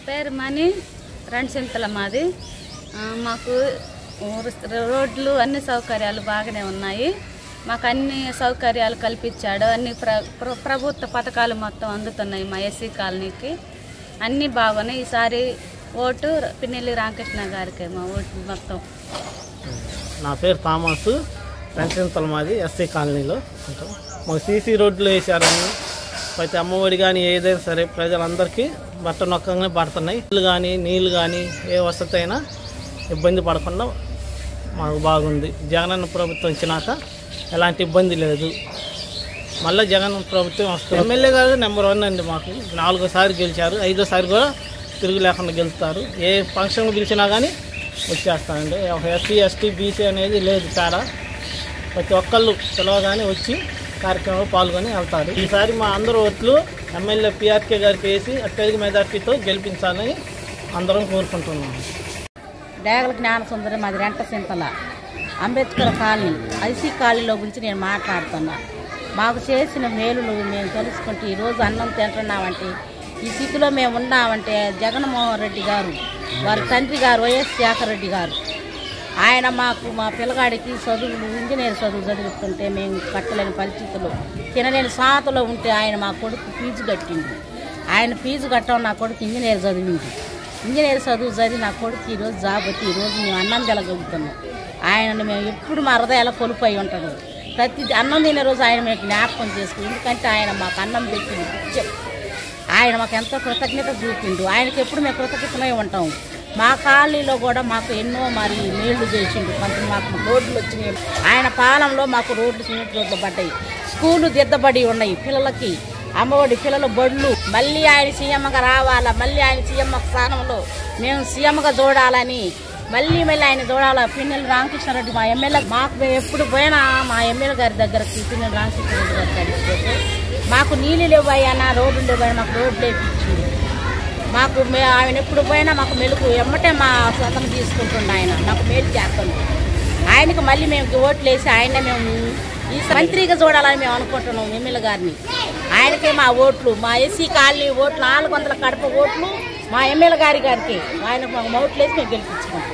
పేరు మణి రణసింతల మాది. మాకు రోడ్లు అన్ని సౌకర్యాలు బాగానే ఉన్నాయి. మాకు అన్ని సౌకర్యాలు కల్పించాడు. అన్ని ప్రభుత్వ పథకాలు మొత్తం అందుతున్నాయి. మా ఎస్సీ కాలనీకి అన్నీ బాగున్నాయి. ఈసారి ఓటు పిన్నెల్లి రామకృష్ణ గారికి మా ఓటు మొత్తం. నా పేరు థామస్, రణసింతల మాది, ఎస్సీ కాలనీలో ఉంటాం. మాకు సీసీ రోడ్లు వేసారని ప్రతి అమ్మఒడి కానీ ఏదైనా సరే ప్రజలందరికీ బట్ట నొక్కంగానే పడుతున్నాయి. ఇల్లు కానీ నీళ్ళు కానీ ఏ వసతి అయినా ఇబ్బంది పడకుండా మాకు బాగుంది. జగనన్న ప్రభుత్వం వచ్చినాక ఎలాంటి ఇబ్బంది లేదు. మళ్ళీ జగన్ ప్రభుత్వం వస్తుంది. ఎమ్మెల్యే గారు నెంబర్ 1 అండి. మాకు 4సారి గెలిచారు, 5సారి కూడా తిరుగు లేకుండా గెలుస్తారు. ఏ ఫంక్షన్ పిలిచినా కానీ వచ్చేస్తానండి. ఎస్సీ ఎస్టీ బీసీ అనేది లేదు తేడా. ప్రతి ఒక్కళ్ళు పిలవగానే వచ్చి కార్యక్రమంలో పాల్గొని వెళ్తారు. ఈసారి మా అందరూ ఓట్లు ఎమ్మెల్యే పిఆర్కే గారికి వేసి అత్యధిక మెజార్టీతో గెలిపించాలని అందరం కోరుకుంటున్నాము. డేగల జ్ఞానసుందరి మాది రణసింతల, అంబేద్కర్ కాలనీ, ఐసీ కాలనీలో గురించి నేను మాట్లాడుతున్నా. మాకు చేసిన మేలులు మేము తెలుసుకుంటే ఈరోజు అన్నం తింటున్నామంటే, ఈ స్థితిలో మేము ఉన్నామంటే జగన్మోహన్ రెడ్డి గారు, వారి తండ్రి గారు వైఎస్ శేఖర్ రెడ్డి గారు, ఆయన మాకు మా పిల్లగాడికి చదువులు ఇంజనీర్ చదువు చదువుతుంటే మేము కట్టలేని పరిస్థితుల్లో తినలేని సాతలో ఉంటే ఆయన మా కొడుకు ఫీజు కట్టింది. ఆయన ఫీజు కట్టడం నా కొడుకు ఇంజనీర్ చదివింది. ఇంజనీర్ చదువు చదివి నా కొడుకు ఈరోజు జాబ్ వచ్చి ఈరోజు మేము అన్నం తినగలుగుతున్నాం. ఆయనను మేము ఎప్పుడు మా హృదయాల కొలుపై ఉంటాడు. ప్రతి అన్నం తినే రోజు ఆయన మేము జ్ఞాపకం చేసుకుని, ఎందుకంటే ఆయన మాకు అన్నం పెట్టింది పిచ్చం. ఆయన మాకు ఎంతో కృతజ్ఞత చూపిండు. ఆయనకి ఎప్పుడు మేము కృతజ్ఞతమై ఉంటాం. మా కాలనీలో కూడా మాకు ఎన్నో మరి మేళ్లు చేసిండు. కొంత మాకు రోడ్లు వచ్చినాయి. ఆయన పాలనలో మాకు రోడ్లు సిమెంట్ రోడ్లు పడ్డాయి. స్కూళ్ళు దిద్దబడి ఉన్నాయి. పిల్లలకి అమ్మఒడి పిల్లల బడులు. మళ్ళీ ఆయన సీఎంగా రావాలా, మళ్ళీ ఆయన సీఎం స్థానంలో మేము సీఎంగా చూడాలని మళ్ళీ ఆయన చూడాలా. పిన్నెల్లి రామకృష్ణారెడ్డి మా ఎమ్మెల్యే. మాకు ఎప్పుడు పోయినా మా ఎమ్మెల్యే గారి దగ్గరకి పిన్నెల్లి రామకృష్ణారెడ్డి గారి దగ్గరికి మాకు నీళ్ళు లేవయ్యానా, రోడ్లు లేవయ్యా, మాకు రోడ్లు వేయించింది. మాకు ఆయన ఎప్పుడు పోయినా మాకు మెలుగు ఎమ్మటే మా స్వతం తీసుకుంటుండే. ఆయన మాకు మేలు చేస్తుంది. ఆయనకు మళ్ళీ మేము ఓట్లు వేసి ఆయన మేము ఈ మంత్రిగా చూడాలని మేము అనుకుంటున్నాం ఎమ్మెల్యే గారిని. ఆయనకే మా ఓట్లు, మా ఎస్సీ కాలనీ ఓట్లు 400 కడప ఓట్లు మా ఎమ్మెల్యే గారికి ఆయనకు మాకు ఓట్లు వేసి మేము గెలిపించుకుంటాం.